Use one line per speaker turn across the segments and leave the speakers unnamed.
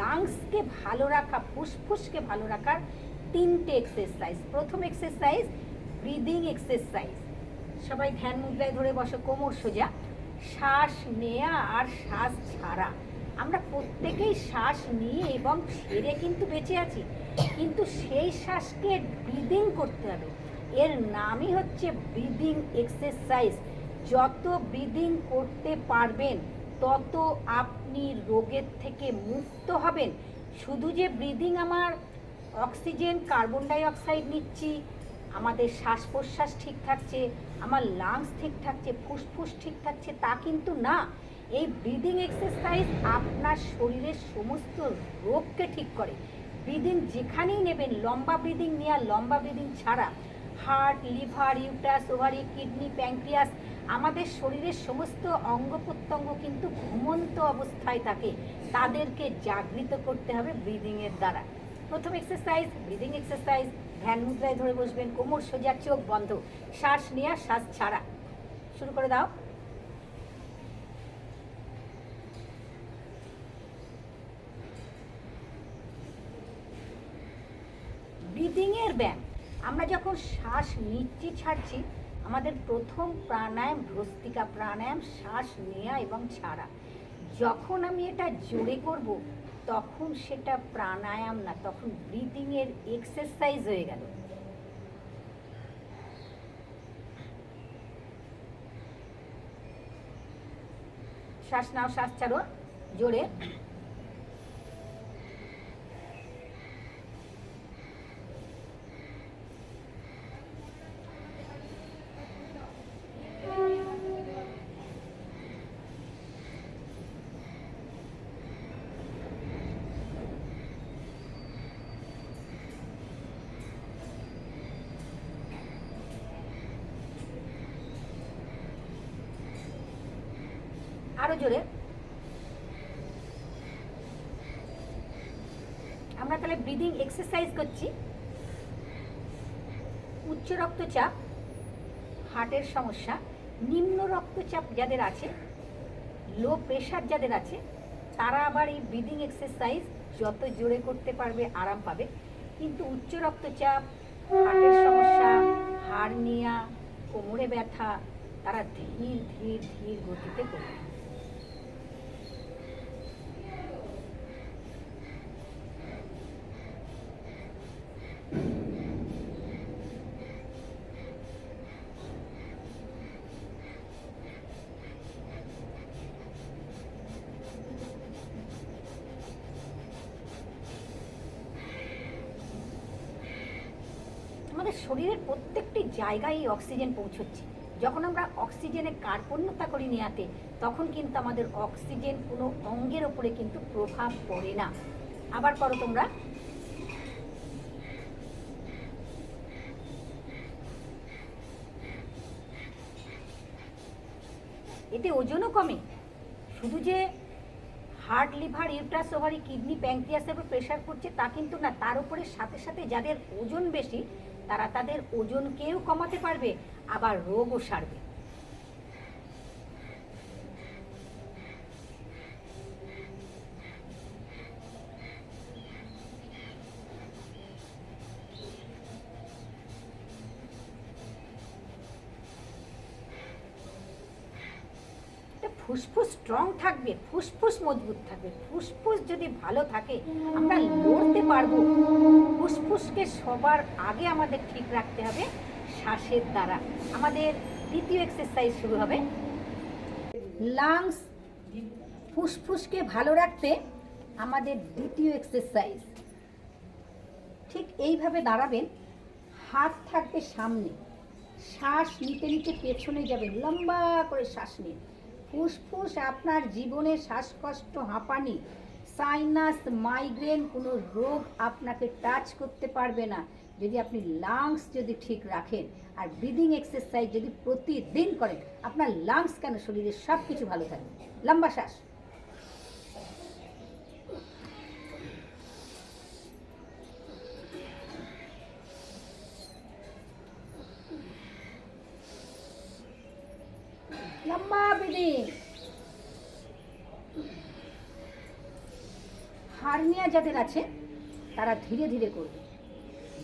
লাংসকে ভালো রাখা, ফুসফুসকে ভালো রাখার 3টে এক্সারসাইজ। প্রথম এক্সারসাইজ ব্রিদিং এক্সারসাইজ। সবাই ধ্যান মুদ্রায় ধরে বসো, কোমর সোজা। শ্বাস নেওয়া আর শ্বাস ছাড়া। আমরা প্রত্যেকেই শ্বাস নিয়ে এবং ছেড়ে কিন্তু বেঁচে আছি, কিন্তু সেই শ্বাসকে ব্রিদিং করতে হবে। এর নামই হচ্ছে ব্রিদিং এক্সারসাইজ। যত ব্রিদিং করতে পারবেন তত আপনি রোগের থেকে মুক্ত হবেন। শুধু যে ব্রিদিং আমার অক্সিজেন কার্বন ডাই অক্সাইড নিচ্ছি, আমাদের শ্বাস প্রশ্বাস ঠিক থাকছে, আমার লাংস ঠিক থাকছে, ফুসফুস ঠিক থাকছে, তা কিন্তু না। এই ব্রিদিং এক্সারসাইজ আপনার শরীরের সমস্ত রোগকে ঠিক করে। ব্রিদিং যেখানেই নেবেন, লম্বা ব্রিদিং নেওয়া, লম্বা ব্রিদিং ছাড়া, heart, liver, uterus, ovary, kidney, pancreas, আমাদের শরীরের সমস্ত অঙ্গ প্রত্যঙ্গ কিন্তু ঘুমন্ত অবস্থায় থাকে, তাদেরকে জাগৃত করতে হবে ব্রিদিংয়ের দ্বারা। প্রথম এক্সারসাইজ ব্রিদিং এক্সারসাইজ। ধ্যান মুদ্রায় ধরে বসবেন, কোমর সোজা, চোখ বন্ধ, শ্বাস নেওয়া শ্বাস ছাড়া। শুরু করে দাও। ব্রিদিংয়ের ব্যায়াম। আমরা যখন শ্বাস নিচ্ছি ছাড়ছি, আমাদের প্রথম প্রাণায়াম ভ্রস্তিকা প্রাণায়াম, শ্বাস নেওয়া এবং ছাড়া। যখন আমি এটা জোরে করব তখন সেটা প্রাণায়াম না, তখন ব্রিদিংয়ের এক্সারসাইজ হয়ে গেল। শ্বাস নাও, শ্বাস ছাড়ো, জোরে। আরো জোরে। আমরা তাহলে ব্রিদিং এক্সারসাইজ করছি। উচ্চ রক্তচাপ, হার্টের সমস্যা, নিম্ন রক্তচাপ যাদের আছে, লো প্রেশার যাদের আছে, তারা আবার এই ব্রিদিং এক্সারসাইজ যত জোরে করতে পারবে আরাম পাবে। কিন্তু উচ্চ রক্তচাপ, হার্টের সমস্যা, হার্নিয়া, কোমরে ব্যথা, তারা ধীর ধীর ধীর গতিতে করবে। আমাদের শরীরের প্রত্যেকটি জায়গায় অক্সিজেন পৌঁছচ্ছে। যখন আমরা অক্সিজেনের কার্পণ্যতা করি নেয়াতে, তখন কিন্তু আমাদের অক্সিজেন কোনো অঙ্গের ওপরে কিন্তু প্রভাব পড়ে না। আবার করো তোমরা। এতে ওজনও কমে। শুধু যে heart, liver, uterus, ovary, kidney, প্যাঙ্ক্রিয়াসের উপর প্রেশার পড়ছে তা কিন্তু না, তার উপরে সাথে সাথে যাদের ওজন বেশি তারা তাদের ওজনকেও কমাতে পারবে, আবার রোগও সারবে। ফুসফুস স্ট্রং থাকবে, ফুসফুস মজবুত থাকবে। ফুসফুস যদি ভালো থাকে আমরা লড়তে পারবো। ফুসফুসকে সবার আগে আমাদের ঠিক রাখতে হবে শ্বাসের দ্বারা। আমাদের দ্বিতীয় এক্সারসাইজ শুরু হবে। লাংস, ফুসফুসকে ভালো রাখতে আমাদের দ্বিতীয় এক্সারসাইজ। ঠিক এইভাবে দাঁড়াবেন, হাত থাকবে সামনে, শ্বাস নিতে নিতে পেছনে যাবেন, লম্বা করে শ্বাস নিন। ফুসফুস আপনার জীবনে শ্বাসকষ্ট, হাঁপানি, সাইনাস, মাইগ্রেন কোনো রোগ আপনাকে টাচ করতে পারবে না যদি আপনি লাংস যদি ঠিক রাখেন। আর ব্রিদিং এক্সারসাইজ যদি প্রতিদিন করেন, আপনার লাংস কেন শরীরের সব কিছু ভালো থাকবে। লম্বা শ্বাস। লম্বা ব্রিদিং। হার্নিয়া যাদের আছে তারা ধীরে ধীরে করবে,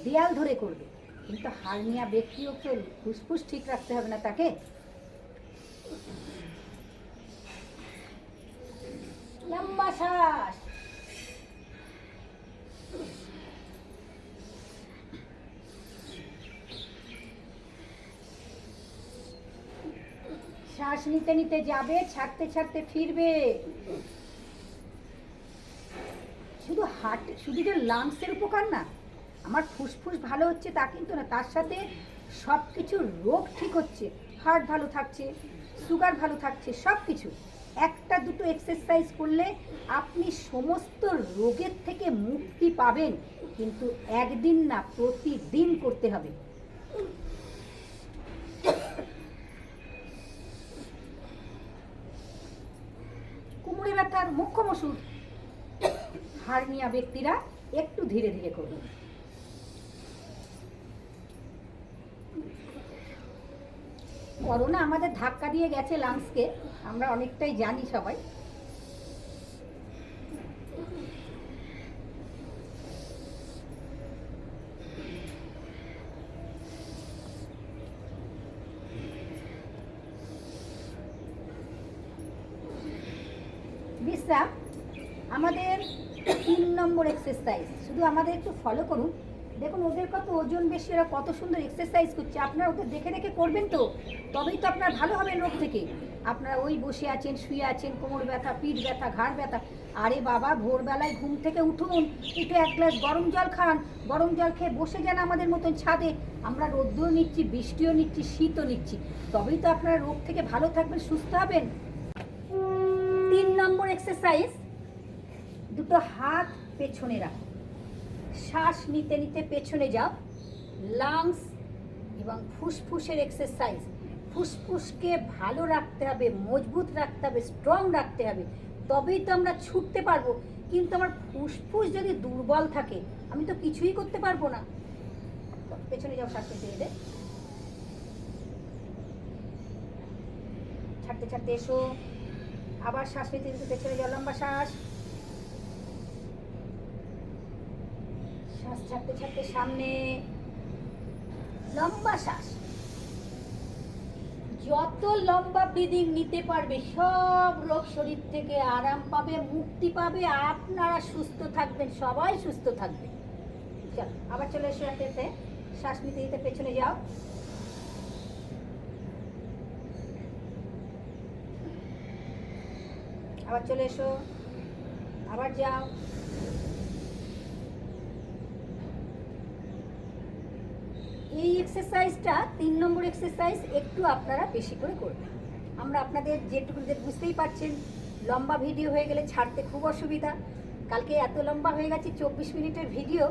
দেয়াল ধরে করবে, কিন্তু হার্নিয়া ব্যক্তিও তো ফুসফুস ঠিক রাখতে হবে না তাকে। লম্বা শ্বাস, শ্বাস নিতে নিতে যাবে, ছাড়তে ছাড়তে ফিরবে। শুধু যে লাংসের উপকার না, আমার ফুসফুস ভালো হচ্ছে তা কিন্তু না, তার সাথে সব কিছু রোগ ঠিক হচ্ছে, হার্ট ভালো থাকছে, সুগার ভালো থাকছে, সব কিছু। একটা দুটো এক্সারসাইজ করলে আপনি সমস্ত রোগের থেকে মুক্তি পাবেন, কিন্তু একদিন না, প্রতিদিন করতে হবে। কোমরে ব্যথার মোক্ষম ওষুধ হার্নিয়া ব্যক্তিরা একটু ধীরে ধীরে করবেন। করোনা আমাদের ধাক্কা দিয়ে গেছে লাংসকে, আমরা অনেকটাই জানি সবাই। বিশ্রাম আমাদের 3 নম্বর এক্সারসাইজ, শুধু আমাদের একটু ফলো করুন। দেখুন ওদের কত ওজন বেশি, ওরা কত সুন্দর এক্সারসাইজ করছে, আপনারা ওদের দেখে দেখে করবেন তো, তবেই তো আপনার ভালো হবে রোগ থেকে। আপনারা ওই বসে আছেন, শুয়ে আছেন, কোমর ব্যথা, পিঠ ব্যথা, ঘাড় ব্যথা, আরে বাবা ভোরবেলায় ঘুম থেকে উঠুন, উঠে 1 গ্লাস গরম জল খান, গরম জল খেয়ে বসে যান আমাদের মতন ছাদে। আমরা রোদ্দুরও নিচ্ছি, বৃষ্টিও নিচ্ছি, শীতও নিচ্ছি, তবেই তো আপনারা রোগ থেকে ভালো থাকবেন, সুস্থ হবেন। 3 নম্বর এক্সারসাইজ, দুটো হাত পেছনে রাখো, শ্বাস নিতে নিতে পেছনে যাও। লাংস এবং ফুসফুসের এক্সারসাইজ। ফুসফুসকে ভালো রাখতে হবে, মজবুত রাখতে হবে, স্ট্রং রাখতে হবে, তবেই তো আমরা ছুটতে পারবো। কিন্তু আমার ফুসফুস যদি দুর্বল থাকে, আমি তো কিছুই করতে পারবো না। পেছনে যাও, শ্বাস নিতে নিতে, ছাড়তে ছাড়তে এসো, আবার শ্বাস নিতে নিতে পেছনে যাও, লম্বা শ্বাস, শ্বাস ছাড়তে ছাড়তে সামনে, লম্বা শ্বাস। যত লম্বা ব্রিদিং নিতে পারবে, সব রোগ শরীর থেকে আরাম পাবে, মুক্তি পাবে, আপনারা সুস্থ থাকবেন, সবাই সুস্থ থাকবে। চলো আবার চলে এসো, হাতে শ্বাস নিতে নিতে পেছনে যাও, আবার চলে এসো, আবার যাও, এই এক্সারসাইজটা 3 নম্বর এক্সারসাইজ, একটু আপনারা বেশি করে করবেন। আমরা আপনাদের যেটুকু বুঝতেই পারছেন, লম্বা ভিডিও হয়ে গেলে ছাড়তে খুব অসুবিধা। কালকে এত লম্বা হয়ে গেছে, 24 মিনিটের ভিডিও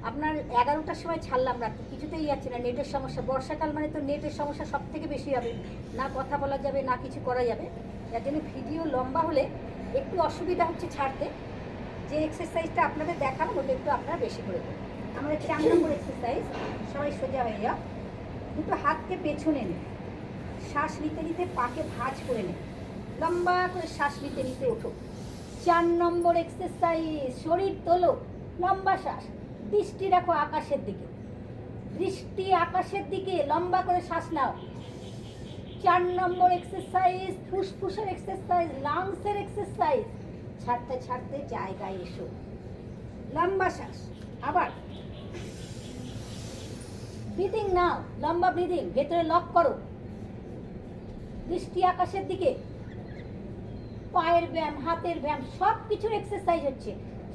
আপনার 11টার সময় ছাড়লাম, রাত্রে কিছুতেই যাচ্ছে না, নেটের সমস্যা। বর্ষাকাল মানে তো নেটের সমস্যা সব থেকে বেশি হবে, না কথা বলা যাবে, না কিছু করা যাবে। যার জন্য ভিডিও লম্বা হলে একটু অসুবিধা হচ্ছে ছাড়তে। যে এক্সারসাইজটা আপনাদের দেখালাম ওটা একটু আপনারা বেশি করে করবেন। আমরা 4 নম্বর এক্সারসাইজ, সবাই সোজা হয়ে যাও, দুটো হাতকে পেছনে নিন, শ্বাস নিতে নিতে পাকে ভাঁজ করে নিন, লম্বা করে শ্বাস নিতে নিতে ওঠো। 4 নম্বর এক্সারসাইজ, শরীর তোলো, লম্বা শ্বাস, দৃষ্টি রাখো আকাশের দিকে, দৃষ্টি আকাশের দিকে, লম্বা করে শ্বাস নাও। 4 নম্বর এক্সারসাইজ, ফুসফুসের এক্সারসাইজ, লাংসের এক্সারসাইজ। ছাড়তে ছাড়তে জায়গায় এসো, লম্বা শ্বাস, আবার ব্রিদিং নাও, লম্বা ব্রিদিং, ভেতরে লক করো, দৃষ্টি আকাশের দিকে, পায়ের ব্যায়াম, হাতের ব্যায়াম, সব কিছুর এক্সারসাইজ হচ্ছে,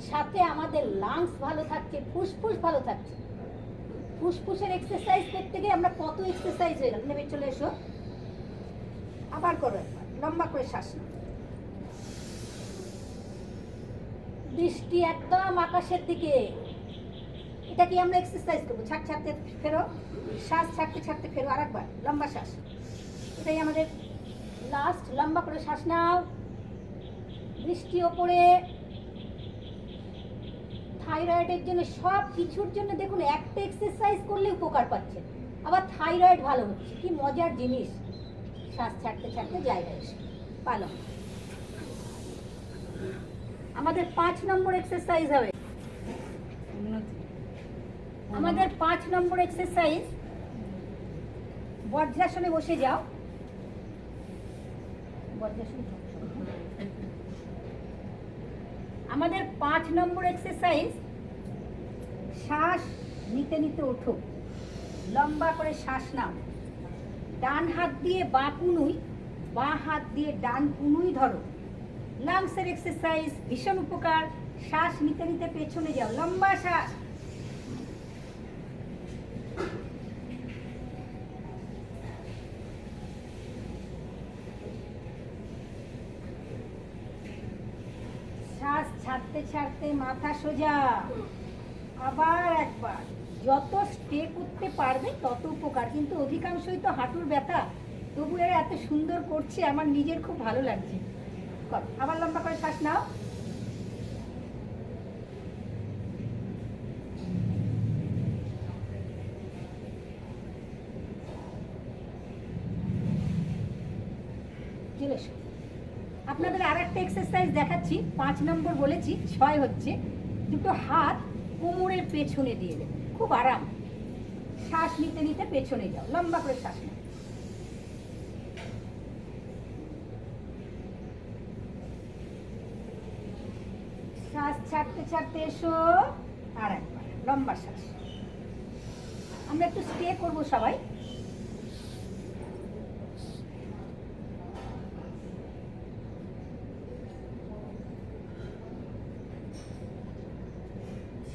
সাথে আমাদের লাংস ভালো থাকছে, ফুসফুস ভালো থাকছে। ফুসফুসের এক্সারসাইজ করতে গিয়ে আমরা কত এক্সারসাইজ হয়ে গেল। নেমে চলে এসো, আবার করো, একবার লম্বা করে শ্বাস নাও, দৃষ্টি একদম আকাশের দিকে। এটা কি আমরা এক্সারসাইজ করবো, ছাড়তে ফেরো, শ্বাস ছাড়তে ছাড়তে ফেরো, আর একবার লম্বা শ্বাস। এটাই আমাদের লাস্ট, লম্বা করে শ্বাস নাও, দৃষ্টি ওপরে। থাইরয়েডের জন্য, সব কিছুর জন্য দেখুন একটা এক্সারসাইজ করলে উপকার পাচ্ছে, আবার থাইরয়েড ভালো হচ্ছে, কি মজার জিনিস। শ্বাস ছাড়তে ছাড়তে জায়গায় এসে পালং, আমাদের 5 নম্বর এক্সারসাইজ হবে। আমাদের 5 নম্বর এক্সারসাইজ, বজ্রাসনে বসে যাও। আমাদের 5 নম্বর এক্সারসাইজ, শ্বাস নিতে নিতে ওঠো, লম্বা করে শ্বাস নাও, ডান হাত দিয়ে বাঁ কুনুই, বাঁ হাত দিয়ে ডান কুনুই ধরো। লাংসের এক্সারসাইজ, ভীষণ উপকার। শ্বাস নিতে নিতে পেছনে যাও, লম্বা শ্বাস। শ্বাস ছাড়তে ছাড়তে মাথা সোজা। আবার একবার। যত স্টে করতে পারবে তত উপকার, কিন্তু অধিকাংশই তো হাঁটুর ব্যথা, তবু এরা এত সুন্দর করছে, আমার নিজের খুব ভালো লাগছে। করো, আবার লম্বা করে শ্বাস নাও। চলে এসো। আপনাদের আর একটা এক্সারসাইজ দেখাচ্ছি, 5 নম্বর বলেছি, 6 হচ্ছে। দুটো হাত কোমরের পেছনে দিয়ে দেবে, খুব আরাম। শ্বাস নিতে নিতে পেছনে যাও, লম্বা করে শ্বাস নাও। শ্বাস ছাড়তে ছাড়তে এসো, আর একবার লম্বা শ্বাস। আমরা একটু স্টে করবো সবাই।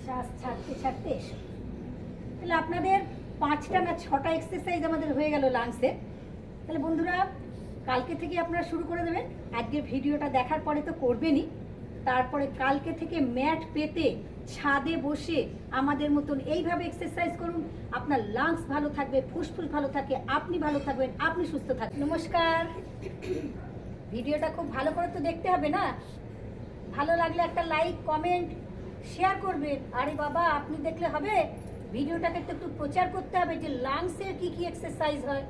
শ্বাস ছাড়তে ছাড়তে এসো। তাহলে আপনাদের 5টা না 6টা এক্সারসাইজ আমাদের হয়ে গেল লাংসের। তাহলে বন্ধুরা, কালকে থেকে আপনারা শুরু করে দেবেন। আজকের ভিডিওটা দেখার পরে তো করবেনই, তারপরে কালকে থেকে ম্যাট পেতে ছাদে বসে আমাদের মতন এইভাবে এক্সারসাইজ করুন। আপনার লাংস ভালো থাকবে, ফুসফুস ভালো থাকে, আপনি ভালো থাকবেন, আপনি সুস্থ থাকবেন। নমস্কার। ভিডিওটা খুব ভালো করে তো দেখতে হবে না? ভালো লাগলে একটা লাইক, কমেন্ট, শেয়ার করবেন। আরে বাবা, আপনি দেখলে হবে? ভিডিওটাকে একটু প্রচার করতে হবে যে লাংসের কি কি এক্সারসাইজ হয়।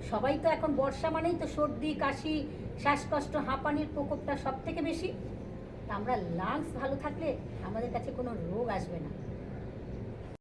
সবাই তো এখন বর্ষা মানেই তো সর্দি, কাশি, শ্বাসকষ্ট, হাঁপানির প্রকোপটা সব থেকে বেশি। আমরা লাংস ভালো থাকলে আমাদের কাছে কোনো রোগ আসবে না।